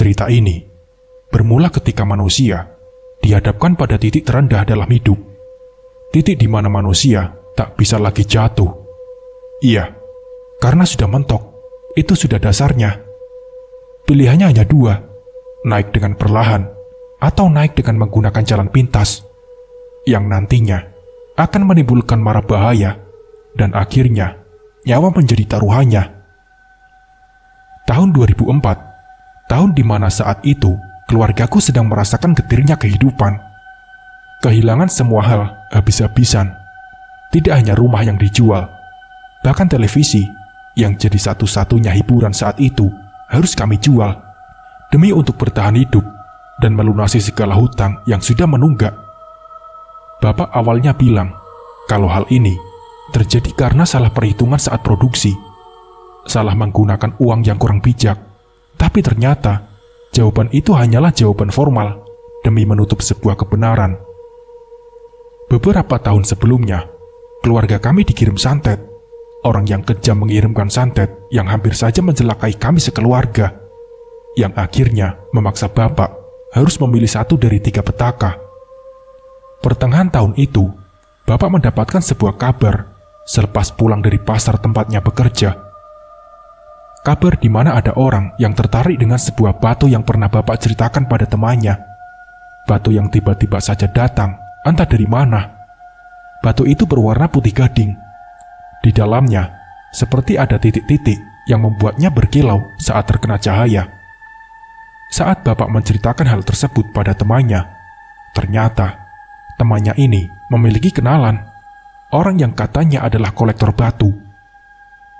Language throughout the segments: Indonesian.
Cerita ini bermula ketika manusia dihadapkan pada titik terendah dalam hidup. Titik di mana manusia tak bisa lagi jatuh. Iya, karena sudah mentok, itu sudah dasarnya. Pilihannya hanya dua, naik dengan perlahan atau naik dengan menggunakan jalan pintas, yang nantinya akan menimbulkan mara bahaya dan akhirnya nyawa menjadi taruhannya. Tahun 2004, tahun di mana saat itu keluargaku sedang merasakan getirnya kehidupan. Kehilangan semua hal habis-habisan. Tidak hanya rumah yang dijual, bahkan televisi yang jadi satu-satunya hiburan saat itu harus kami jual demi untuk bertahan hidup dan melunasi segala hutang yang sudah menunggak. Bapak awalnya bilang kalau hal ini terjadi karena salah perhitungan saat produksi, salah menggunakan uang yang kurang bijak. Tapi ternyata jawaban itu hanyalah jawaban formal demi menutup sebuah kebenaran. Beberapa tahun sebelumnya, keluarga kami dikirim santet. Orang yang kejam mengirimkan santet yang hampir saja mencelakai kami sekeluarga, yang akhirnya memaksa bapak harus memilih satu dari 3 petaka. Pertengahan tahun itu, bapak mendapatkan sebuah kabar selepas pulang dari pasar tempatnya bekerja. Kabar di mana ada orang yang tertarik dengan sebuah batu yang pernah bapak ceritakan pada temannya. Batu yang tiba-tiba saja datang, entah dari mana. Batu itu berwarna putih gading. Di dalamnya, seperti ada titik-titik yang membuatnya berkilau saat terkena cahaya. Saat bapak menceritakan hal tersebut pada temannya, ternyata temannya ini memiliki kenalan, orang yang katanya adalah kolektor batu.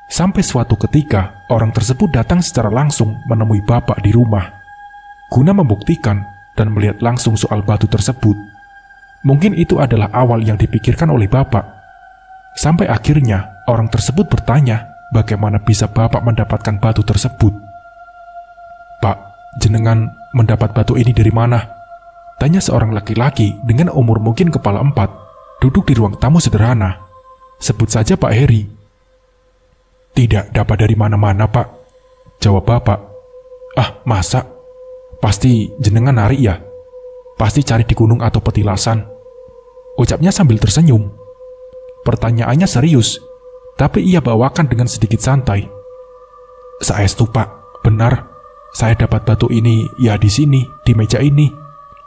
Sampai suatu ketika, orang tersebut datang secara langsung menemui bapak di rumah, guna membuktikan dan melihat langsung soal batu tersebut. Mungkin itu adalah awal yang dipikirkan oleh bapak. Sampai akhirnya, orang tersebut bertanya bagaimana bisa bapak mendapatkan batu tersebut. "Pak, jenengan mendapat batu ini dari mana?" tanya seorang laki-laki dengan umur mungkin kepala 4, duduk di ruang tamu sederhana. "Sebut saja Pak Heri." "Tidak dapat dari mana-mana, Pak," jawab bapak. "Ah, masa? Pasti jenengan narik ya? Pasti cari di gunung atau petilasan," ucapnya sambil tersenyum. Pertanyaannya serius, tapi ia bawakan dengan sedikit santai. "Saestu, Pak, benar. Saya dapat batu ini ya di sini, di meja ini,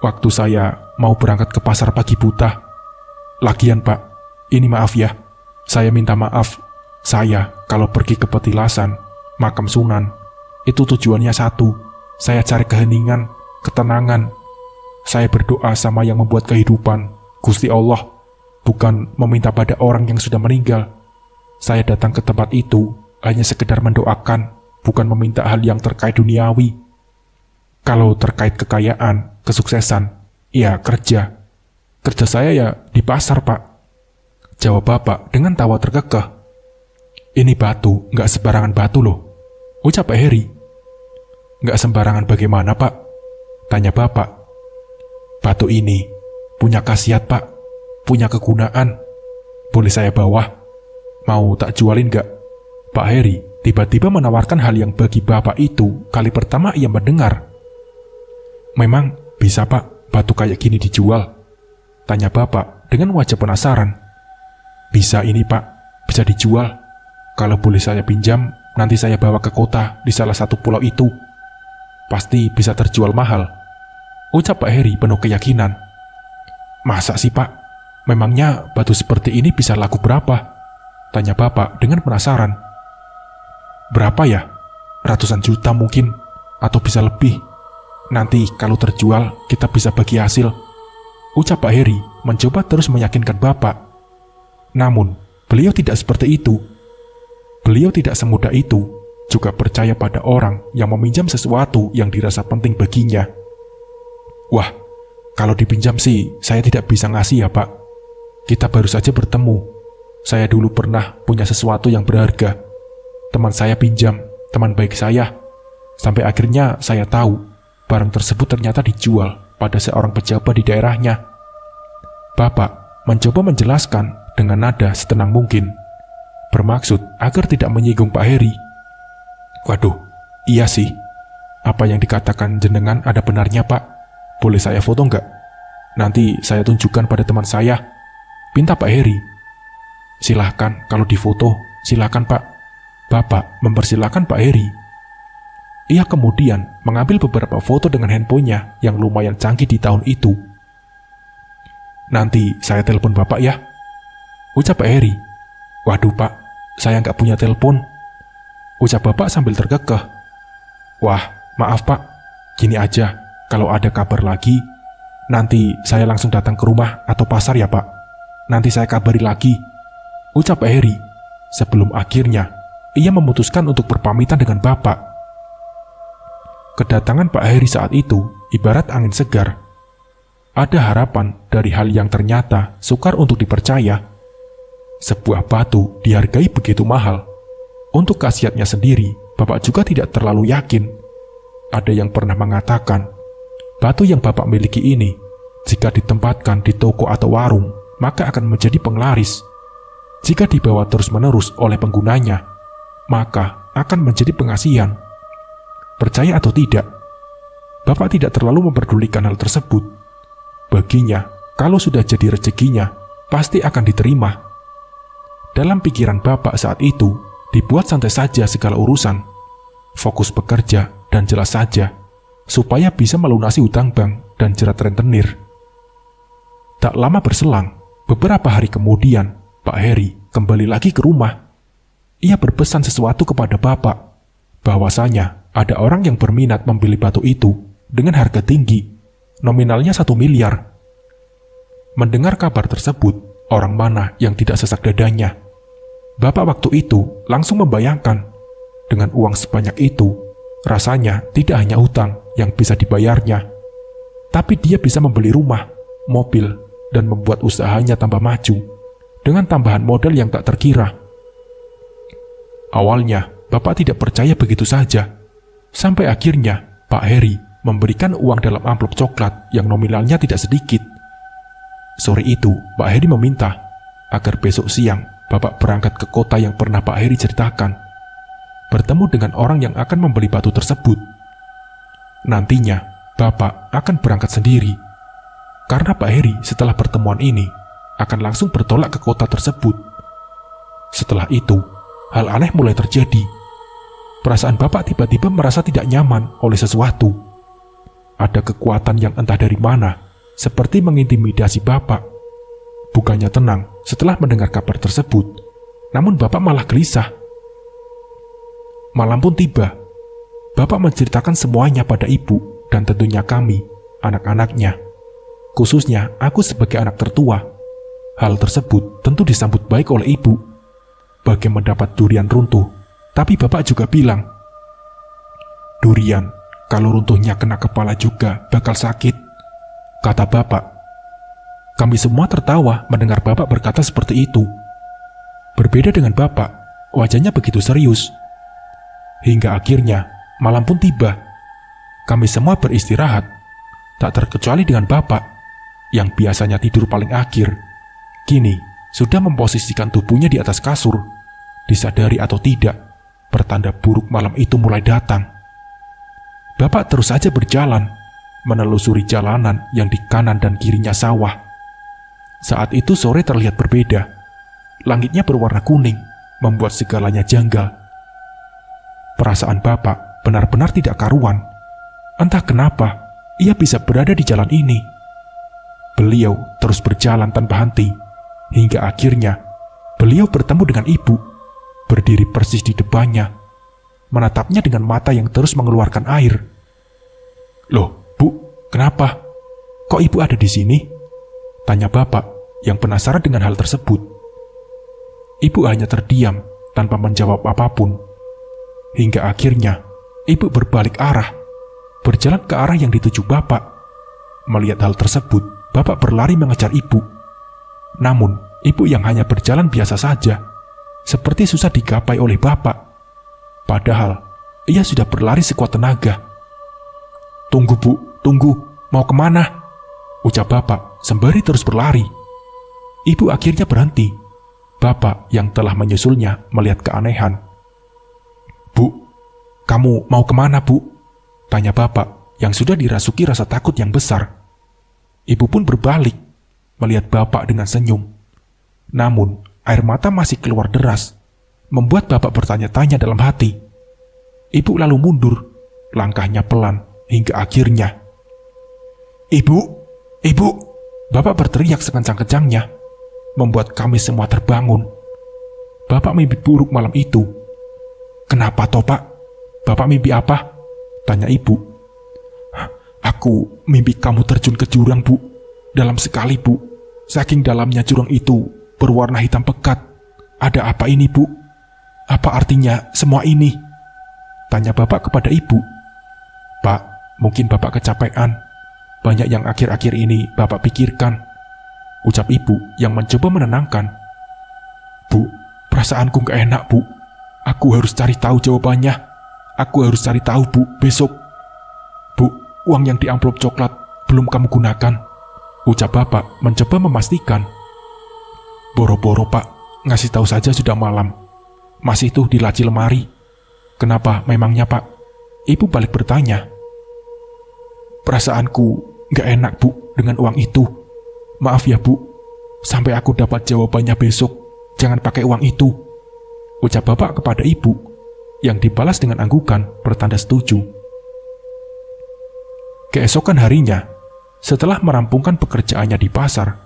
waktu saya mau berangkat ke pasar pagi buta. Lagian, Pak, ini maaf ya, saya minta maaf. Saya kalau pergi ke petilasan, makam Sunan, itu tujuannya satu. Saya cari keheningan, ketenangan. Saya berdoa sama yang membuat kehidupan, Gusti Allah, bukan meminta pada orang yang sudah meninggal. Saya datang ke tempat itu hanya sekedar mendoakan, bukan meminta hal yang terkait duniawi. Kalau terkait kekayaan, kesuksesan, ya kerja. Kerja saya ya di pasar, Pak," jawab bapak dengan tawa terkekeh. "Ini batu, nggak sembarangan batu loh," ucap Pak Heri. "Nggak sembarangan bagaimana, Pak?" tanya bapak. "Batu ini punya khasiat, Pak, punya kegunaan. Boleh saya bawa? Mau tak jualin nggak?" Pak Heri tiba-tiba menawarkan hal yang bagi bapak itu kali pertama ia mendengar. "Memang bisa, Pak, batu kayak gini dijual?" tanya bapak dengan wajah penasaran. "Bisa ini, Pak, bisa dijual. Kalau boleh saya pinjam, nanti saya bawa ke kota di salah satu pulau itu. Pasti bisa terjual mahal," ucap Pak Heri penuh keyakinan. "Masa sih, Pak? Memangnya batu seperti ini bisa laku berapa?" tanya bapak dengan penasaran. "Berapa ya? Ratusan juta mungkin, atau bisa lebih. Nanti kalau terjual, kita bisa bagi hasil," ucap Pak Heri mencoba terus meyakinkan bapak. Namun, beliau tidak seperti itu. Beliau tidak semudah itu juga percaya pada orang yang meminjam sesuatu yang dirasa penting baginya. "Wah, kalau dipinjam sih saya tidak bisa ngasih ya, Pak. Kita baru saja bertemu. Saya dulu pernah punya sesuatu yang berharga. Teman saya pinjam, teman baik saya. Sampai akhirnya saya tahu barang tersebut ternyata dijual pada seorang pejabat di daerahnya." Bapak mencoba menjelaskan dengan nada setenang mungkin, bermaksud agar tidak menyinggung Pak Heri. "Waduh, iya sih. Apa yang dikatakan jenengan ada benarnya, Pak? Boleh saya foto nggak? Nanti saya tunjukkan pada teman saya, pinta Pak Heri. Silahkan, kalau difoto, silahkan Pak. Bapak mempersilahkan Pak Heri. Ia kemudian mengambil beberapa foto dengan handphonenya yang lumayan canggih di tahun itu. Nanti saya telepon Bapak ya, ucap Pak Heri. Waduh Pak, saya nggak punya telepon, ucap Bapak sambil terkekeh. Wah, maaf Pak, gini aja, kalau ada kabar lagi, nanti saya langsung datang ke rumah atau pasar ya Pak. Nanti saya kabari lagi, ucap Pak Heri. Sebelum akhirnya, ia memutuskan untuk berpamitan dengan Bapak. Kedatangan Pak Heri saat itu ibarat angin segar. Ada harapan dari hal yang ternyata sukar untuk dipercaya. Sebuah batu dihargai begitu mahal. Untuk khasiatnya sendiri, Bapak juga tidak terlalu yakin. Ada yang pernah mengatakan, batu yang Bapak miliki ini, jika ditempatkan di toko atau warung, maka akan menjadi penglaris. Jika dibawa terus-menerus oleh penggunanya, maka akan menjadi pengasihan. Percaya atau tidak, Bapak tidak terlalu memperdulikan hal tersebut. Baginya, kalau sudah jadi rezekinya, pasti akan diterima. Dalam pikiran Bapak saat itu, dibuat santai saja segala urusan. Fokus bekerja dan jelas saja, supaya bisa melunasi hutang bank dan jerat rentenir. Tak lama berselang, beberapa hari kemudian, Pak Heri kembali lagi ke rumah. Ia berpesan sesuatu kepada Bapak, bahwasanya ada orang yang berminat membeli batu itu dengan harga tinggi, nominalnya 1 miliar. Mendengar kabar tersebut, orang mana yang tidak sesak dadanya? Bapak waktu itu langsung membayangkan, dengan uang sebanyak itu, rasanya tidak hanya utang yang bisa dibayarnya, tapi dia bisa membeli rumah, mobil, dan membuat usahanya tambah maju, dengan tambahan modal yang tak terkira. Awalnya, Bapak tidak percaya begitu saja, sampai akhirnya Pak Heri memberikan uang dalam amplop coklat yang nominalnya tidak sedikit. Sore itu, Pak Heri meminta agar besok siang Bapak berangkat ke kota yang pernah Pak Heri ceritakan, bertemu dengan orang yang akan membeli batu tersebut. Nantinya, Bapak akan berangkat sendiri, karena Pak Heri setelah pertemuan ini akan langsung bertolak ke kota tersebut. Setelah itu, hal aneh mulai terjadi. Perasaan Bapak tiba-tiba merasa tidak nyaman oleh sesuatu. Ada kekuatan yang entah dari mana, seperti mengintimidasi Bapak. Bukannya tenang setelah mendengar kabar tersebut, namun Bapak malah gelisah. Malam pun tiba. Bapak menceritakan semuanya pada ibu dan tentunya kami, anak-anaknya. Khususnya aku sebagai anak tertua. Hal tersebut tentu disambut baik oleh ibu. Bagai mendapat durian runtuh, tapi Bapak juga bilang, durian, kalau runtuhnya kena kepala juga bakal sakit, kata Bapak. Kami semua tertawa mendengar Bapak berkata seperti itu. Berbeda dengan Bapak, wajahnya begitu serius. Hingga akhirnya, malam pun tiba. Kami semua beristirahat, tak terkecuali dengan Bapak, yang biasanya tidur paling akhir. Kini, sudah memposisikan tubuhnya di atas kasur. Disadari atau tidak, pertanda buruk malam itu mulai datang. Bapak terus saja berjalan, menelusuri jalanan yang di kanan dan kirinya sawah. Saat itu sore terlihat berbeda. Langitnya berwarna kuning, membuat segalanya janggal. Perasaan Bapak benar-benar tidak karuan. Entah kenapa, ia bisa berada di jalan ini. Beliau terus berjalan tanpa henti, hingga akhirnya beliau bertemu dengan ibu, berdiri persis di depannya, menatapnya dengan mata yang terus mengeluarkan air. Loh, Bu, kenapa? Kok ibu ada di sini? Tanya Bapak yang penasaran dengan hal tersebut. Ibu hanya terdiam tanpa menjawab apapun. Hingga akhirnya, ibu berbalik arah, berjalan ke arah yang dituju Bapak. Melihat hal tersebut, Bapak berlari mengejar ibu. Namun, ibu yang hanya berjalan biasa saja, seperti susah digapai oleh Bapak. Padahal, ia sudah berlari sekuat tenaga. Tunggu Bu, tunggu, mau kemana? Ucap Bapak sembari terus berlari. Ibu akhirnya berhenti. Bapak yang telah menyusulnya melihat keanehan. Bu, kamu mau kemana Bu? Tanya bapak yang sudah dirasuki rasa takut yang besar. Ibu pun berbalik, melihat bapak dengan senyum. Namun, air mata masih keluar deras, membuat bapak bertanya-tanya dalam hati. Ibu lalu mundur, langkahnya pelan, hingga akhirnya. Ibu! Ibu! Bapak berteriak sekencang-kencangnya, membuat kami semua terbangun. Bapak mimpi buruk malam itu. Kenapa toh, Pak? Bapak mimpi apa? Tanya ibu. Aku mimpi kamu terjun ke jurang, Bu. Dalam sekali, Bu. Saking dalamnya jurang itu berwarna hitam pekat. Ada apa ini, Bu? Apa artinya semua ini? Tanya bapak kepada ibu. Pak, mungkin bapak kecapean. Banyak yang akhir-akhir ini bapak pikirkan. Ucap ibu yang mencoba menenangkan. Bu, perasaanku gak enak, Bu. Aku harus cari tahu jawabannya. Aku harus cari tahu, Bu, besok. Bu, uang yang di amplop coklat belum kamu gunakan. Ucap bapak mencoba memastikan. Boro-boro, Pak. Ngasih tahu saja sudah malam. Masih tuh di laci lemari. Kenapa memangnya, Pak? Ibu balik bertanya. Perasaanku gak enak, Bu, dengan uang itu. Maaf ya, Bu. Sampai aku dapat jawabannya besok, jangan pakai uang itu. Ucap bapak kepada ibu, yang dibalas dengan anggukan bertanda setuju. Keesokan harinya, setelah merampungkan pekerjaannya di pasar,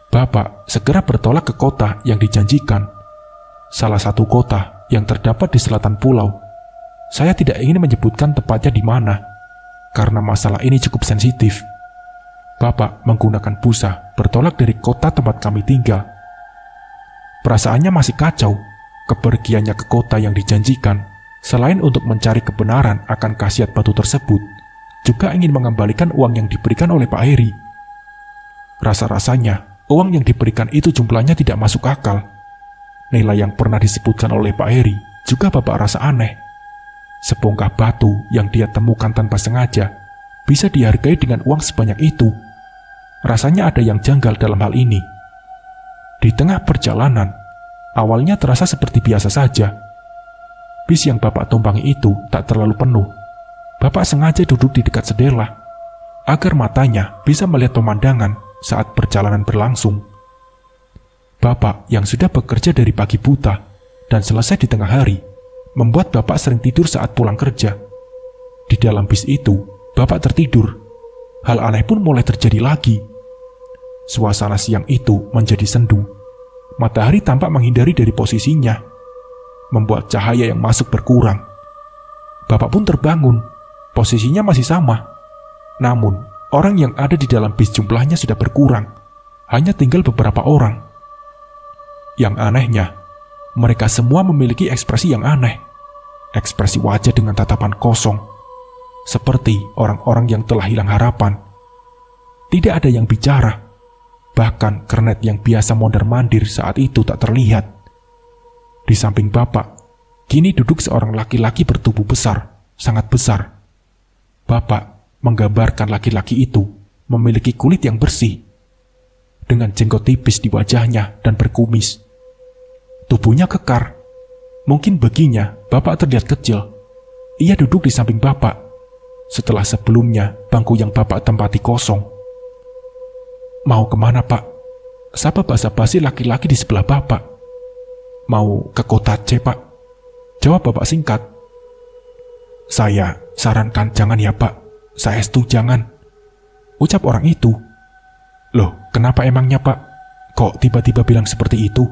bapak segera bertolak ke kota yang dijanjikan. Salah satu kota yang terdapat di selatan pulau. Saya tidak ingin menyebutkan tepatnya di mana, karena masalah ini cukup sensitif. Bapak menggunakan busa bertolak dari kota tempat kami tinggal. Perasaannya masih kacau. Kepergiannya ke kota yang dijanjikan, selain untuk mencari kebenaran akan khasiat batu tersebut, juga ingin mengembalikan uang yang diberikan oleh Pak Heri. Rasa-rasanya, uang yang diberikan itu jumlahnya tidak masuk akal. Nilai yang pernah disebutkan oleh Pak Heri juga bapak rasa aneh. Sebongkah batu yang dia temukan tanpa sengaja bisa dihargai dengan uang sebanyak itu. Rasanya ada yang janggal dalam hal ini. Di tengah perjalanan, awalnya terasa seperti biasa saja. Bis yang bapak tumpangi itu tak terlalu penuh. Bapak sengaja duduk di dekat sedela, agar matanya bisa melihat pemandangan saat perjalanan berlangsung. Bapak yang sudah bekerja dari pagi buta dan selesai di tengah hari, membuat bapak sering tidur saat pulang kerja. Di dalam bis itu, bapak tertidur. Hal aneh pun mulai terjadi lagi. Suasana siang itu menjadi sendu. Matahari tampak menghindari dari posisinya, membuat cahaya yang masuk berkurang. Bapak pun terbangun. Posisinya masih sama. Namun, orang yang ada di dalam bis jumlahnya sudah berkurang. Hanya tinggal beberapa orang. Yang anehnya, mereka semua memiliki ekspresi yang aneh. Ekspresi wajah dengan tatapan kosong, seperti orang-orang yang telah hilang harapan. Tidak ada yang bicara. Bahkan kernet yang biasa mondar-mandir saat itu tak terlihat. Di samping bapak, kini duduk seorang laki-laki bertubuh besar, sangat besar. Bapak menggambarkan laki-laki itu memiliki kulit yang bersih, dengan jenggot tipis di wajahnya dan berkumis. Tubuhnya kekar. Mungkin baginya bapak terlihat kecil. Ia duduk di samping bapak, setelah sebelumnya bangku yang bapak tempati kosong. Mau kemana, Pak? Sapa basa-basi laki-laki di sebelah bapak. Mau ke kota C, Pak. Jawab bapak singkat. Saya sarankan jangan ya, Pak. Saestu jangan. Ucap orang itu. Loh, kenapa emangnya, Pak? Kok tiba-tiba bilang seperti itu?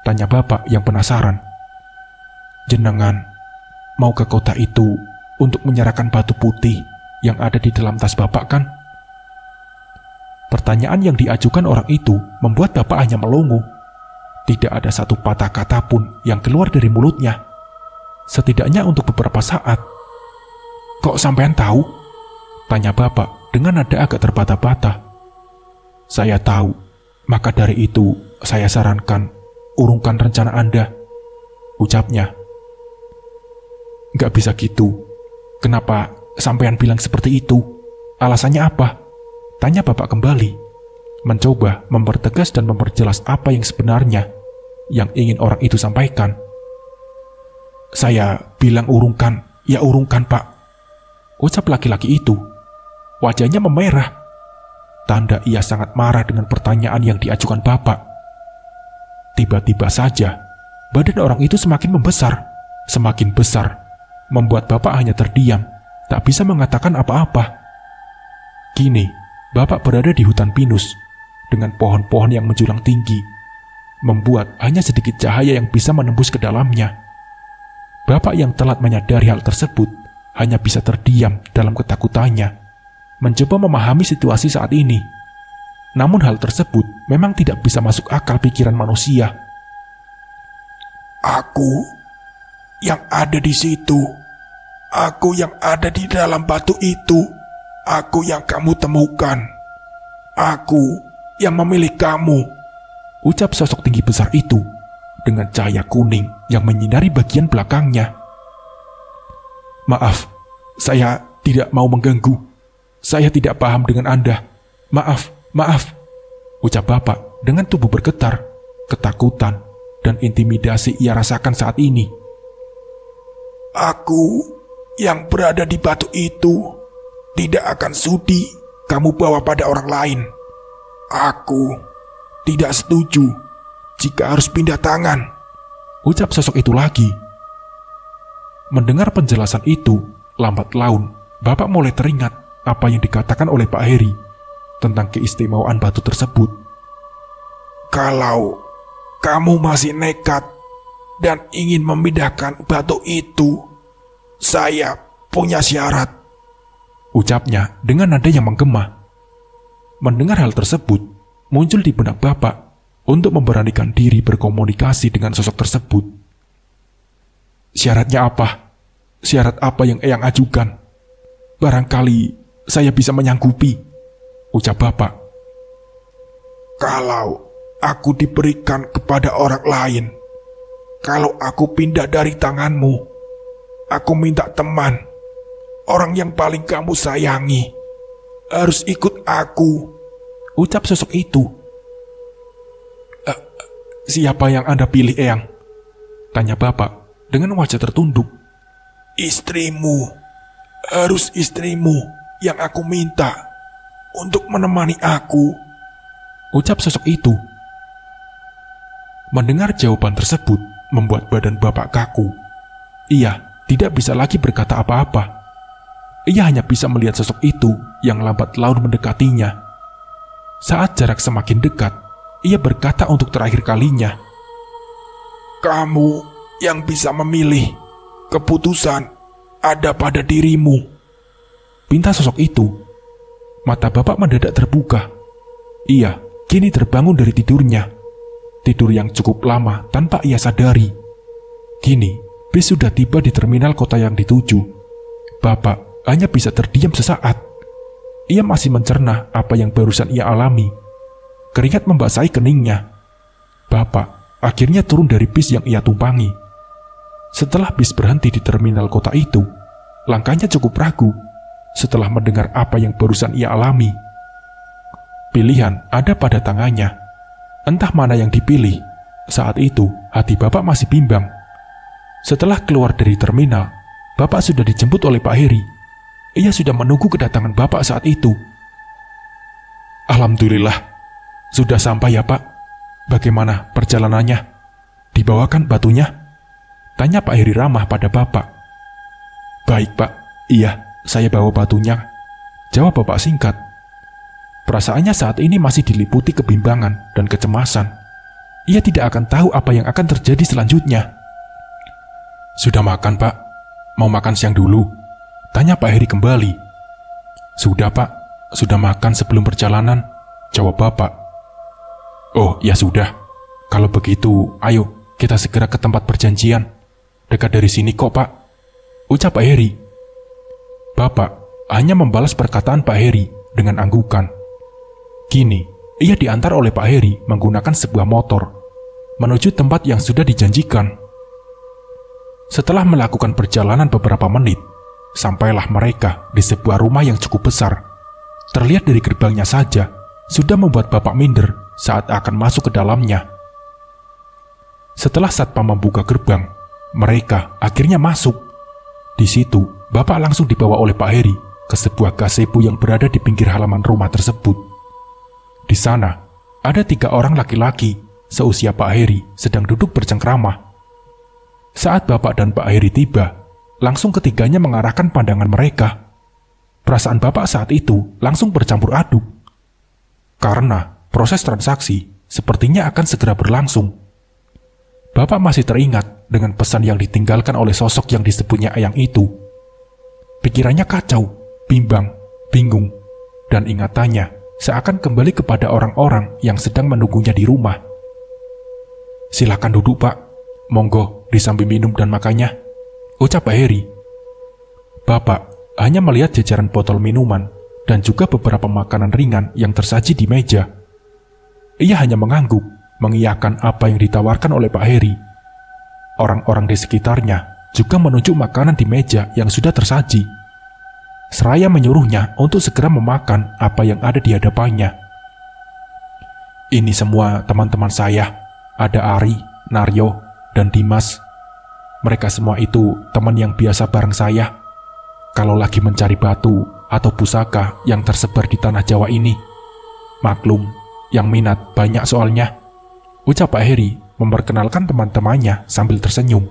Tanya bapak yang penasaran. Jenengan mau ke kota itu untuk menyerahkan batu putih yang ada di dalam tas bapak, kan? Pertanyaan yang diajukan orang itu membuat bapak hanya melongo. Tidak ada satu patah kata pun yang keluar dari mulutnya. Setidaknya untuk beberapa saat. Kok sampean tahu? Tanya bapak dengan nada agak terbata-bata. Saya tahu, maka dari itu saya sarankan urungkan rencana Anda. Ucapnya. Gak bisa gitu. Kenapa sampean bilang seperti itu? Alasannya apa? Tanya bapak kembali, mencoba mempertegas dan memperjelas apa yang sebenarnya yang ingin orang itu sampaikan. Saya bilang urungkan, ya urungkan, Pak. ucap laki-laki itu. Wajahnya memerah. Tanda ia sangat marah dengan pertanyaan yang diajukan bapak. Tiba-tiba saja, badan orang itu semakin membesar, semakin besar, membuat bapak hanya terdiam, tak bisa mengatakan apa-apa. Kini, bapak berada di hutan pinus, dengan pohon-pohon yang menjulang tinggi, membuat hanya sedikit cahaya yang bisa menembus ke dalamnya. Bapak yang telat menyadari hal tersebut, hanya bisa terdiam dalam ketakutannya, mencoba memahami situasi saat ini. Namun hal tersebut memang tidak bisa masuk akal pikiran manusia. Aku yang ada di situ, aku yang ada di dalam batu itu, aku yang kamu temukan, aku yang memilih kamu, ucap sosok tinggi besar itu dengan cahaya kuning yang menyinari bagian belakangnya. Maaf, saya tidak mau mengganggu. Saya tidak paham dengan Anda. Maaf, ucap bapak dengan tubuh bergetar, ketakutan, dan intimidasi ia rasakan saat ini. Aku yang berada di batu itu tidak akan sudi kamu bawa pada orang lain. Aku tidak setuju jika harus pindah tangan, ucap sosok itu lagi. Mendengar penjelasan itu, lambat laun, bapak mulai teringat apa yang dikatakan oleh Pak Heri tentang keistimewaan batu tersebut. Kalau kamu masih nekat dan ingin memindahkan batu itu, saya punya syarat, ucapnya dengan nada yang menggema. Mendengar hal tersebut, muncul di benak bapak untuk memberanikan diri berkomunikasi dengan sosok tersebut. Syaratnya apa? Syarat apa yang Eyang ajukan? Barangkali saya bisa menyanggupi, ucap bapak. Kalau aku diberikan kepada orang lain, kalau aku pindah dari tanganmu, aku minta teman, orang yang paling kamu sayangi, harus ikut aku, ucap sosok itu. Siapa yang Anda pilih, Eyang? Tanya bapak dengan wajah tertunduk. Istrimu, harus istrimu yang aku minta untuk menemani aku, ucap sosok itu. Mendengar jawaban tersebut membuat badan bapak kaku. Ia tidak bisa lagi berkata apa-apa. Ia hanya bisa melihat sosok itu yang lambat laun mendekatinya. Saat jarak semakin dekat, ia berkata untuk terakhir kalinya, kamu yang bisa memilih, keputusan ada pada dirimu, pinta sosok itu. Mata bapak mendadak terbuka. Ia kini terbangun dari tidurnya. Tidur yang cukup lama tanpa ia sadari. Kini, bis sudah tiba di terminal kota yang dituju. Bapak hanya bisa terdiam sesaat. Ia masih mencerna apa yang barusan ia alami. Keringat membasahi keningnya. Bapak akhirnya turun dari bis yang ia tumpangi. Setelah bis berhenti di terminal kota itu, langkahnya cukup ragu setelah mendengar apa yang barusan ia alami. Pilihan ada pada tangannya. Entah mana yang dipilih. Saat itu, hati bapak masih bimbang. Setelah keluar dari terminal, bapak sudah dijemput oleh Pak Heri. Ia sudah menunggu kedatangan bapak saat itu. Alhamdulillah, sudah sampai ya Pak. Bagaimana perjalanannya? Dibawakan batunya? Tanya Pak Heri ramah pada bapak. Baik Pak, iya, saya bawa batunya, jawab bapak singkat. Perasaannya saat ini masih diliputi kebimbangan dan kecemasan. Ia tidak akan tahu apa yang akan terjadi selanjutnya. Sudah makan Pak? Mau makan siang dulu? Tanya Pak Heri kembali. Sudah Pak, sudah makan sebelum perjalanan, jawab bapak. Oh ya sudah, kalau begitu ayo kita segera ke tempat perjanjian. Dekat dari sini kok Pak, ucap Pak Heri. Bapak hanya membalas perkataan Pak Heri dengan anggukan. Kini, ia diantar oleh Pak Heri menggunakan sebuah motor menuju tempat yang sudah dijanjikan. Setelah melakukan perjalanan beberapa menit, sampailah mereka di sebuah rumah yang cukup besar. Terlihat dari gerbangnya saja, sudah membuat bapak minder saat akan masuk ke dalamnya. Setelah satpam membuka gerbang, mereka akhirnya masuk. Di situ, Bapak langsung dibawa oleh Pak Heri ke sebuah gazebo yang berada di pinggir halaman rumah tersebut. Di sana, ada 3 orang laki-laki seusia Pak Heri sedang duduk bercengkrama. Saat Bapak dan Pak Heri tiba, langsung ketiganya mengarahkan pandangan mereka. Perasaan Bapak saat itu langsung bercampur aduk. Karena proses transaksi sepertinya akan segera berlangsung. Bapak masih teringat dengan pesan yang ditinggalkan oleh sosok yang disebutnya Eyang itu. Pikirannya kacau, bimbang, bingung, dan ingatannya seakan kembali kepada orang-orang yang sedang menunggunya di rumah. "Silakan duduk, Pak. Monggo disambil minum dan makannya," ucap Pak Heri. Bapak hanya melihat jajaran botol minuman dan juga beberapa makanan ringan yang tersaji di meja. Ia hanya mengangguk, mengiyakan apa yang ditawarkan oleh Pak Heri. Orang-orang di sekitarnya juga menunjuk makanan di meja yang sudah tersaji, seraya menyuruhnya untuk segera memakan apa yang ada di hadapannya. "Ini semua teman-teman saya, ada Ari, Naryo, dan Dimas. Mereka semua itu teman yang biasa bareng saya kalau lagi mencari batu atau pusaka yang tersebar di tanah Jawa ini. Maklum, yang minat banyak soalnya," ucap Pak Heri memperkenalkan teman-temannya sambil tersenyum.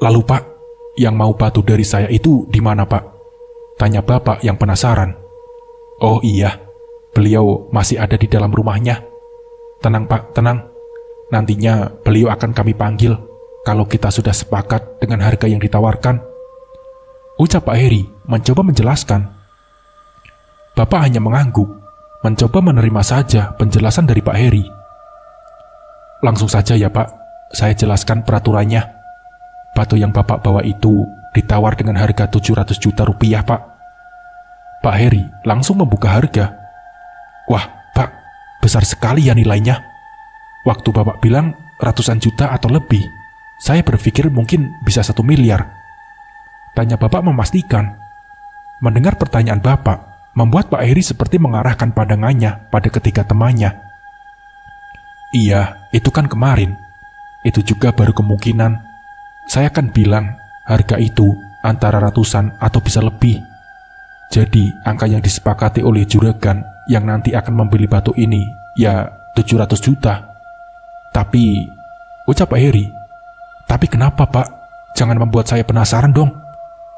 "Lalu Pak, yang mau batu dari saya itu di mana Pak?" tanya Bapak yang penasaran. "Oh iya, beliau masih ada di dalam rumahnya. Tenang Pak, tenang. Nantinya beliau akan kami panggil kalau kita sudah sepakat dengan harga yang ditawarkan," ucap Pak Heri mencoba menjelaskan. Bapak hanya mengangguk, mencoba menerima saja penjelasan dari Pak Heri. "Langsung saja ya Pak, saya jelaskan peraturannya. Batu yang Bapak bawa itu ditawar dengan harga 700 juta rupiah Pak." Pak Heri langsung membuka harga. "Wah Pak, besar sekali ya nilainya. Waktu Bapak bilang ratusan juta atau lebih, saya berpikir mungkin bisa 1 miliar. Tanya Bapak memastikan. Mendengar pertanyaan Bapak, membuat Pak Heri seperti mengarahkan pandangannya pada ketiga temannya. "Iya, itu kan kemarin. Itu juga baru kemungkinan. Saya kan bilang harga itu antara ratusan atau bisa lebih. Jadi angka yang disepakati oleh juragan yang nanti akan membeli batu ini ya 700 juta. Tapi," ucap Pak Heri. "Tapi kenapa Pak? Jangan membuat saya penasaran dong,"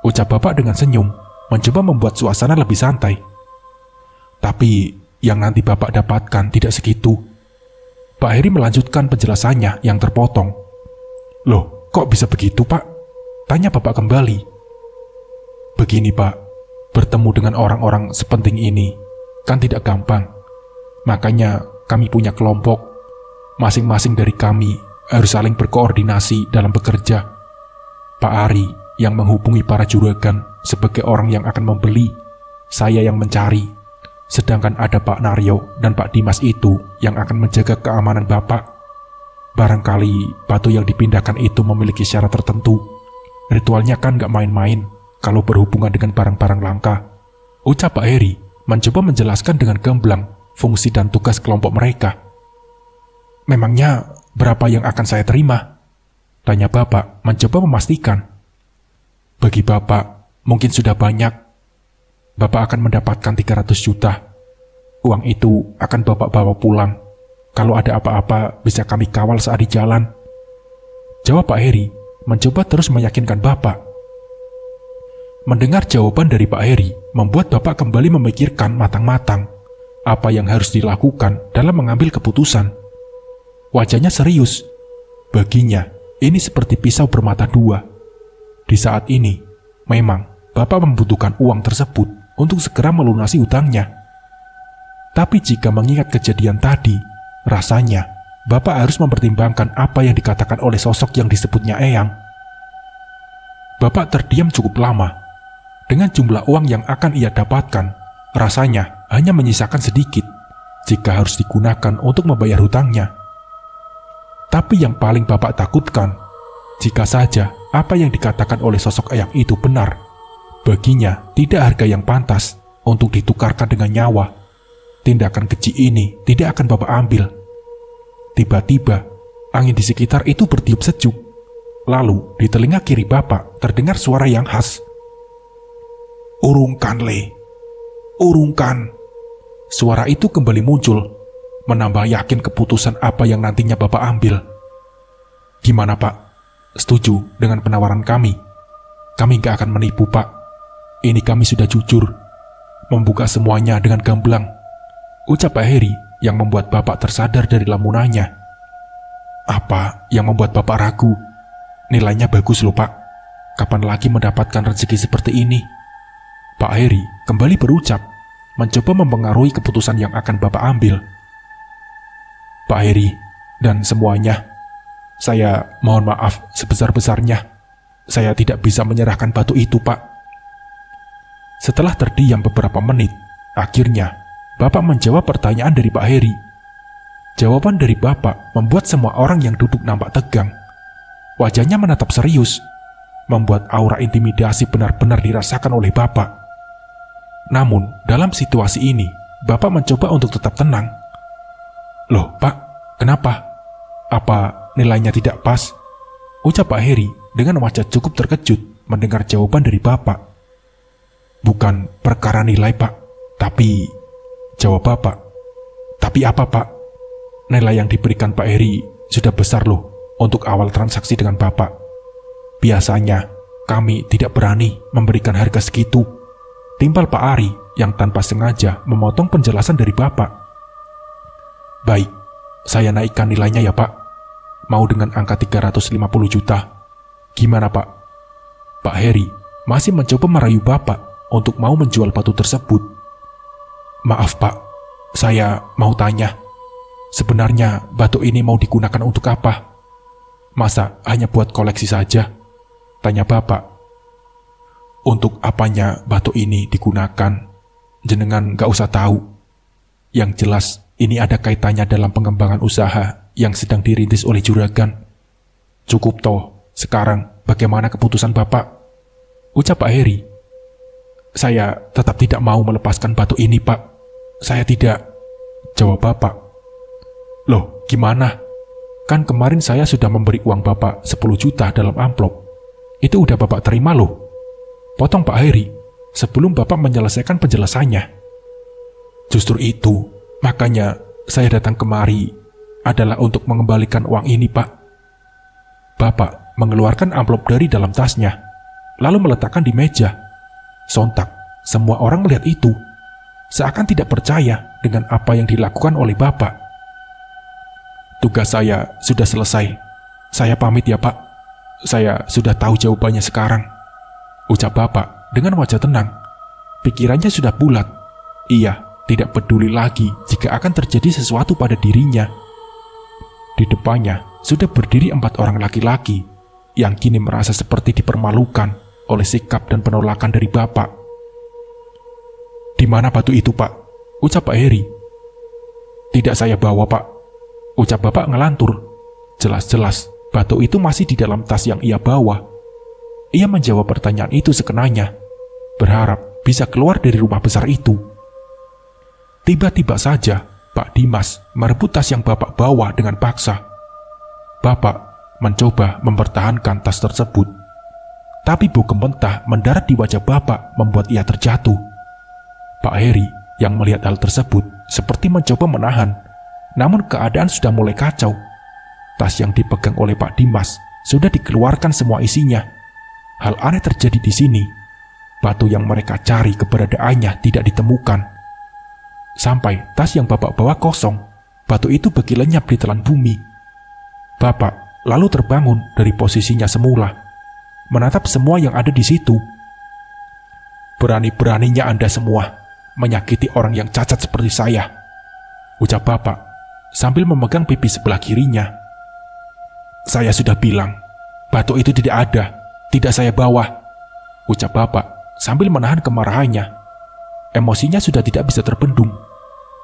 ucap Bapak dengan senyum, mencoba membuat suasana lebih santai. "Tapi yang nanti Bapak dapatkan tidak segitu." Pak Heri melanjutkan penjelasannya yang terpotong. "Loh, kok bisa begitu Pak?" tanya Bapak kembali. "Begini Pak, bertemu dengan orang-orang sepenting ini kan tidak gampang. Makanya kami punya kelompok. Masing-masing dari kami harus saling berkoordinasi dalam bekerja. Pak Ari yang menghubungi para juragan sebagai orang yang akan membeli, saya yang mencari. Sedangkan ada Pak Naryo dan Pak Dimas itu yang akan menjaga keamanan Bapak. Barangkali batu yang dipindahkan itu memiliki syarat tertentu. Ritualnya kan gak main-main kalau berhubungan dengan barang-barang langka," ucap Pak Heri mencoba menjelaskan dengan gamblang fungsi dan tugas kelompok mereka. "Memangnya berapa yang akan saya terima?" tanya Bapak mencoba memastikan. "Bagi Bapak mungkin sudah banyak. Bapak akan mendapatkan 300 juta. Uang itu akan Bapak bawa pulang. Kalau ada apa-apa bisa kami kawal saat di jalan," jawab Pak Heri mencoba terus meyakinkan Bapak. Mendengar jawaban dari Pak Heri membuat Bapak kembali memikirkan matang-matang apa yang harus dilakukan dalam mengambil keputusan. Wajahnya serius. Baginya ini seperti pisau bermata dua. Di saat ini memang Bapak membutuhkan uang tersebut untuk segera melunasi hutangnya. Tapi jika mengingat kejadian tadi, rasanya Bapak harus mempertimbangkan apa yang dikatakan oleh sosok yang disebutnya Eyang. Bapak terdiam cukup lama. Dengan jumlah uang yang akan ia dapatkan, rasanya hanya menyisakan sedikit jika harus digunakan untuk membayar hutangnya. Tapi yang paling Bapak takutkan, jika saja apa yang dikatakan oleh sosok Eyang itu benar, baginya tidak harga yang pantas untuk ditukarkan dengan nyawa. Tindakan keji ini tidak akan Bapak ambil. Tiba-tiba, angin di sekitar itu bertiup sejuk. Lalu di telinga kiri Bapak terdengar suara yang khas. Urungkan, Le. Urungkan. Suara itu kembali muncul, menambah yakin keputusan apa yang nantinya Bapak ambil. Gimana Pak? Setuju dengan penawaran kami? Kami gak akan menipu Pak. Ini kami sudah jujur, membuka semuanya dengan gamblang, ucap Pak Heri yang membuat Bapak tersadar dari lamunannya. Apa yang membuat Bapak ragu? Nilainya bagus loh Pak. Kapan lagi mendapatkan rezeki seperti ini? Pak Heri kembali berucap, mencoba mempengaruhi keputusan yang akan Bapak ambil. Pak Heri dan semuanya, saya mohon maaf sebesar-besarnya. Saya tidak bisa menyerahkan batu itu, Pak. Setelah terdiam beberapa menit, akhirnya Bapak menjawab pertanyaan dari Pak Heri. Jawaban dari Bapak membuat semua orang yang duduk nampak tegang. Wajahnya menatap serius, membuat aura intimidasi benar-benar dirasakan oleh Bapak. Namun, dalam situasi ini, Bapak mencoba untuk tetap tenang. Loh, Pak, kenapa? Apa nilainya tidak pas? Ucap Pak Heri dengan wajah cukup terkejut mendengar jawaban dari Bapak. Bukan perkara nilai, Pak, tapi... Jawab Bapak. Tapi apa, Pak? Nilai yang diberikan Pak Heri sudah besar loh untuk awal transaksi dengan Bapak. Biasanya kami tidak berani memberikan harga segitu. Timpal Pak Ari yang tanpa sengaja memotong penjelasan dari Bapak. Baik, saya naikkan nilainya ya Pak. Mau dengan angka 350 juta. Gimana Pak? Pak Heri masih mencoba merayu Bapak untuk mau menjual batu tersebut. Maaf Pak, saya mau tanya. Sebenarnya batu ini mau digunakan untuk apa? Masa hanya buat koleksi saja? Tanya Bapak. Untuk apanya batu ini digunakan, jenengan gak usah tahu. Yang jelas, ini ada kaitannya dalam pengembangan usaha yang sedang dirintis oleh juragan. Cukup toh, sekarang bagaimana keputusan Bapak? Ucap Pak Heri. Saya tetap tidak mau melepaskan batu ini, Pak. Saya tidak. Jawab Bapak. Loh, gimana? Kan kemarin saya sudah memberi uang Bapak 10 juta dalam amplop. Itu udah Bapak terima loh. Potong Pak Heri sebelum Bapak menyelesaikan penjelasannya. Justru itu, makanya saya datang kemari adalah untuk mengembalikan uang ini, Pak. Bapak mengeluarkan amplop dari dalam tasnya, lalu meletakkan di meja. Sontak, semua orang melihat itu, seakan tidak percaya dengan apa yang dilakukan oleh Bapak. Tugas saya sudah selesai. Saya pamit ya, Pak. Saya sudah tahu jawabannya sekarang. Ucap Bapak dengan wajah tenang. Pikirannya sudah bulat. Ia tidak peduli lagi jika akan terjadi sesuatu pada dirinya. Di depannya sudah berdiri 4 orang laki-laki yang kini merasa seperti dipermalukan oleh sikap dan penolakan dari Bapak. Di mana batu itu, Pak? Ucap Pak Heri. Tidak saya bawa, Pak. Ucap Bapak ngelantur. Jelas-jelas batu itu masih di dalam tas yang ia bawa. Ia menjawab pertanyaan itu sekenanya, berharap bisa keluar dari rumah besar itu. Tiba-tiba saja Pak Dimas merebut tas yang Bapak bawa dengan paksa. Bapak mencoba mempertahankan tas tersebut, tapi bogem mentah mendarat di wajah Bapak membuat ia terjatuh. Pak Heri yang melihat hal tersebut seperti mencoba menahan, namun keadaan sudah mulai kacau. Tas yang dipegang oleh Pak Dimas sudah dikeluarkan semua isinya. Hal aneh terjadi di sini. Batu yang mereka cari keberadaannya tidak ditemukan. Sampai tas yang Bapak bawa kosong, batu itu bagi lenyap di telan bumi. Bapak lalu terbangun dari posisinya semula, menatap semua yang ada di situ. Berani-beraninya Anda semua menyakiti orang yang cacat seperti saya, ucap Bapak sambil memegang pipi sebelah kirinya. Saya sudah bilang, batu itu tidak ada. Tidak saya bawa, ucap Bapak sambil menahan kemarahannya. Emosinya sudah tidak bisa terbendung,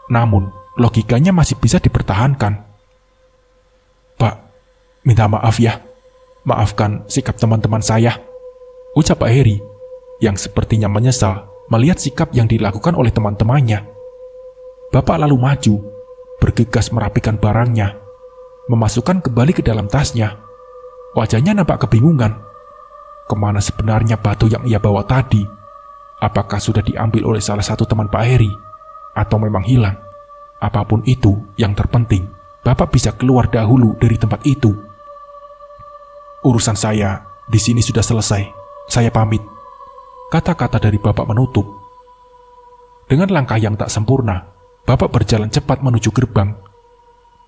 namun logikanya masih bisa dipertahankan. Pak, minta maaf ya. Maafkan sikap teman-teman saya, ucap Pak Heri yang sepertinya menyesal melihat sikap yang dilakukan oleh teman-temannya. Bapak lalu maju, bergegas merapikan barangnya, memasukkan kembali ke dalam tasnya. Wajahnya nampak kebingungan. Kemana sebenarnya batu yang ia bawa tadi? Apakah sudah diambil oleh salah satu teman Pak Heri? Atau memang hilang? Apapun itu, yang terpenting, Bapak bisa keluar dahulu dari tempat itu. Urusan saya di sini sudah selesai. Saya pamit. Kata-kata dari Bapak menutup. Dengan langkah yang tak sempurna, Bapak berjalan cepat menuju gerbang.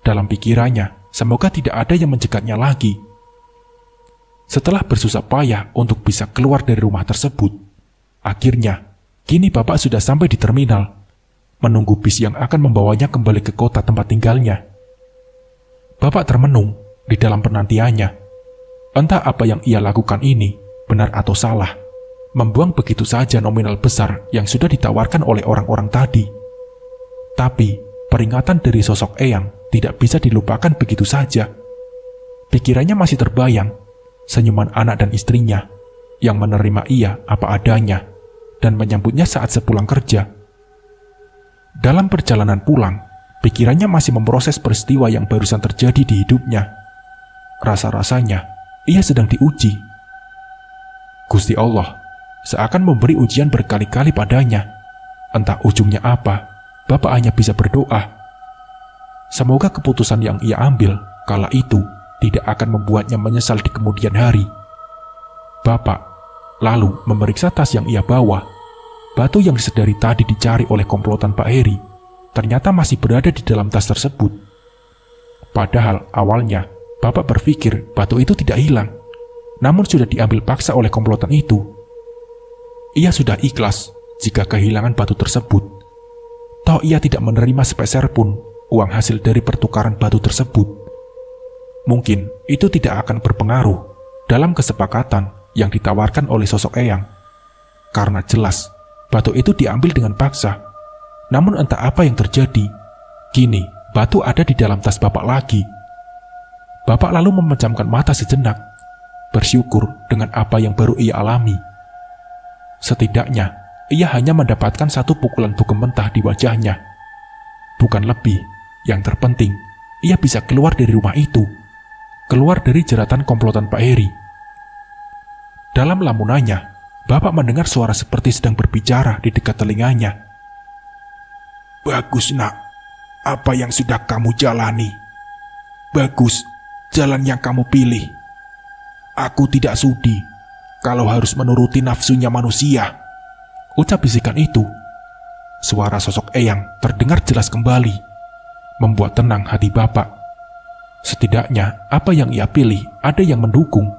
Dalam pikirannya, semoga tidak ada yang mencegatnya lagi. Setelah bersusah payah untuk bisa keluar dari rumah tersebut, akhirnya, kini Bapak sudah sampai di terminal, menunggu bis yang akan membawanya kembali ke kota tempat tinggalnya. Bapak termenung di dalam penantiannya. Entah apa yang ia lakukan ini, benar atau salah, membuang begitu saja nominal besar yang sudah ditawarkan oleh orang-orang tadi. Tapi, peringatan dari sosok Eyang tidak bisa dilupakan begitu saja. Pikirannya masih terbayang, senyuman anak dan istrinya yang menerima ia apa adanya dan menyambutnya saat sepulang kerja. Dalam perjalanan pulang, pikirannya masih memproses peristiwa yang barusan terjadi di hidupnya. Rasa-rasanya ia sedang diuji. Gusti Allah seakan memberi ujian berkali-kali padanya. Entah ujungnya apa, Bapak hanya bisa berdoa. Semoga keputusan yang ia ambil kala itu tidak akan membuatnya menyesal di kemudian hari. Bapak lalu memeriksa tas yang ia bawa. Batu yang disadari tadi dicari oleh komplotan Pak Heri ternyata masih berada di dalam tas tersebut. Padahal awalnya Bapak berpikir batu itu tidak hilang, namun sudah diambil paksa oleh komplotan itu. Ia sudah ikhlas jika kehilangan batu tersebut. Toh ia tidak menerima sepeser pun uang hasil dari pertukaran batu tersebut. Mungkin itu tidak akan berpengaruh dalam kesepakatan yang ditawarkan oleh sosok Eyang. Karena jelas batu itu diambil dengan paksa. Namun entah apa yang terjadi, kini batu ada di dalam tas Bapak lagi. Bapak lalu memejamkan mata sejenak, bersyukur dengan apa yang baru ia alami. Setidaknya, ia hanya mendapatkan satu pukulan bugem mentah di wajahnya. Bukan lebih, yang terpenting, ia bisa keluar dari rumah itu. Keluar dari jeratan komplotan Pak Heri. Dalam lamunannya, Bapak mendengar suara seperti sedang berbicara di dekat telinganya. Bagus nak, apa yang sudah kamu jalani. Bagus, jalan yang kamu pilih. Aku tidak sudi kalau harus menuruti nafsunya manusia. Ucap bisikan itu. Suara sosok Eyang terdengar jelas kembali, membuat tenang hati Bapak. Setidaknya apa yang ia pilih ada yang mendukung.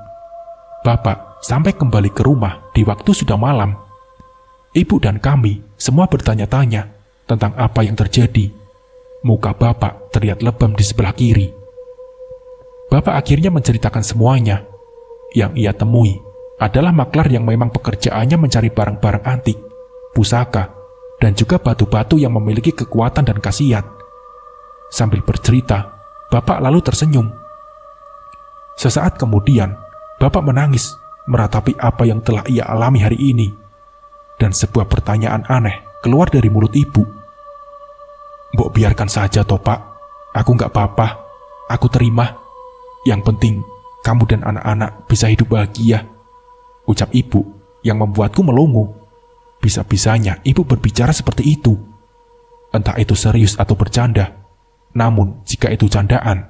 Bapak sampai kembali ke rumah di waktu sudah malam. Ibu dan kami semua bertanya-tanya tentang apa yang terjadi. Muka Bapak terlihat lebam di sebelah kiri. Bapak akhirnya menceritakan semuanya. Yang ia temui adalah maklar yang memang pekerjaannya mencari barang-barang antik, pusaka, dan juga batu-batu yang memiliki kekuatan dan khasiat. Sambil bercerita, Bapak lalu tersenyum. Sesaat kemudian, Bapak menangis meratapi apa yang telah ia alami hari ini. Dan sebuah pertanyaan aneh keluar dari mulut ibu. Mbok biarkan saja toh Pak, aku nggak apa-apa, aku terima. Yang penting, kamu dan anak-anak bisa hidup bahagia. Ucap ibu yang membuatku melongo. Bisa-bisanya ibu berbicara seperti itu. Entah itu serius atau bercanda. Namun, jika itu candaan,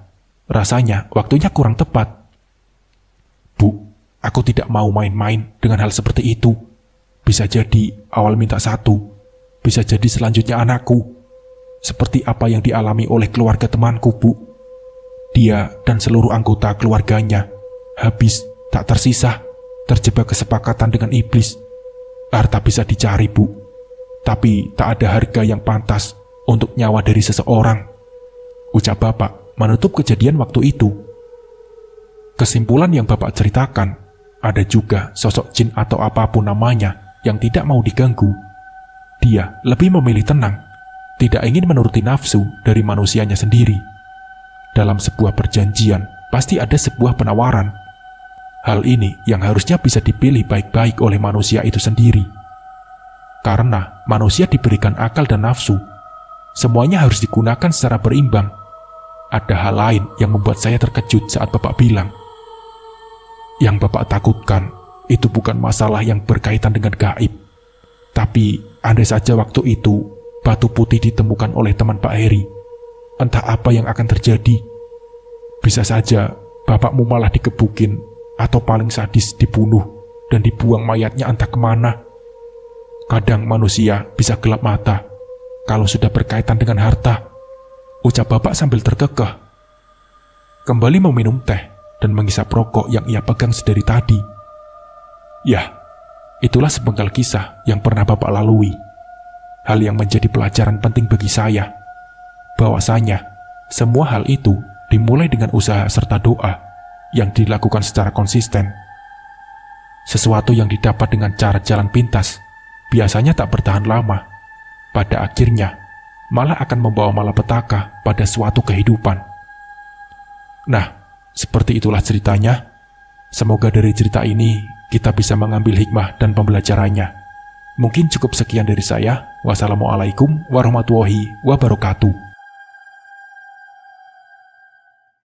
rasanya waktunya kurang tepat. Bu, aku tidak mau main-main dengan hal seperti itu. Bisa jadi awal minta satu, bisa jadi selanjutnya anakku. Seperti apa yang dialami oleh keluarga temanku, Bu. Dia dan seluruh anggota keluarganya habis, tak tersisa, terjebak kesepakatan dengan iblis. Harta bisa dicari, Bu, tapi tak ada harga yang pantas untuk nyawa dari seseorang. Ucap Bapak menutup kejadian waktu itu. Kesimpulan yang Bapak ceritakan, ada juga sosok jin atau apapun namanya yang tidak mau diganggu. Dia lebih memilih tenang, tidak ingin menuruti nafsu dari manusianya sendiri. Dalam sebuah perjanjian, pasti ada sebuah penawaran. Hal ini yang harusnya bisa dipilih baik-baik oleh manusia itu sendiri. Karena manusia diberikan akal dan nafsu, semuanya harus digunakan secara berimbang. Ada hal lain yang membuat saya terkejut saat Bapak bilang, Yang Bapak takutkan itu bukan masalah yang berkaitan dengan gaib. Tapi andai saja waktu itu batu putih ditemukan oleh teman Pak Heri, entah apa yang akan terjadi. Bisa saja bapakmu malah dikebukin atau paling sadis dibunuh dan dibuang mayatnya entah kemana. Kadang manusia bisa gelap mata kalau sudah berkaitan dengan harta, ucap Bapak sambil terkekeh. Kembali meminum teh dan menghisap rokok yang ia pegang sedari tadi. Ya, itulah sepenggal kisah yang pernah Bapak lalui. Hal yang menjadi pelajaran penting bagi saya, bahwasanya semua hal itu dimulai dengan usaha serta doa yang dilakukan secara konsisten. Sesuatu yang didapat dengan cara jalan pintas biasanya tak bertahan lama. Pada akhirnya, malah akan membawa malapetaka pada suatu kehidupan. Nah, seperti itulah ceritanya. Semoga dari cerita ini kita bisa mengambil hikmah dan pembelajarannya. Mungkin cukup sekian dari saya. Wassalamualaikum warahmatullahi wabarakatuh.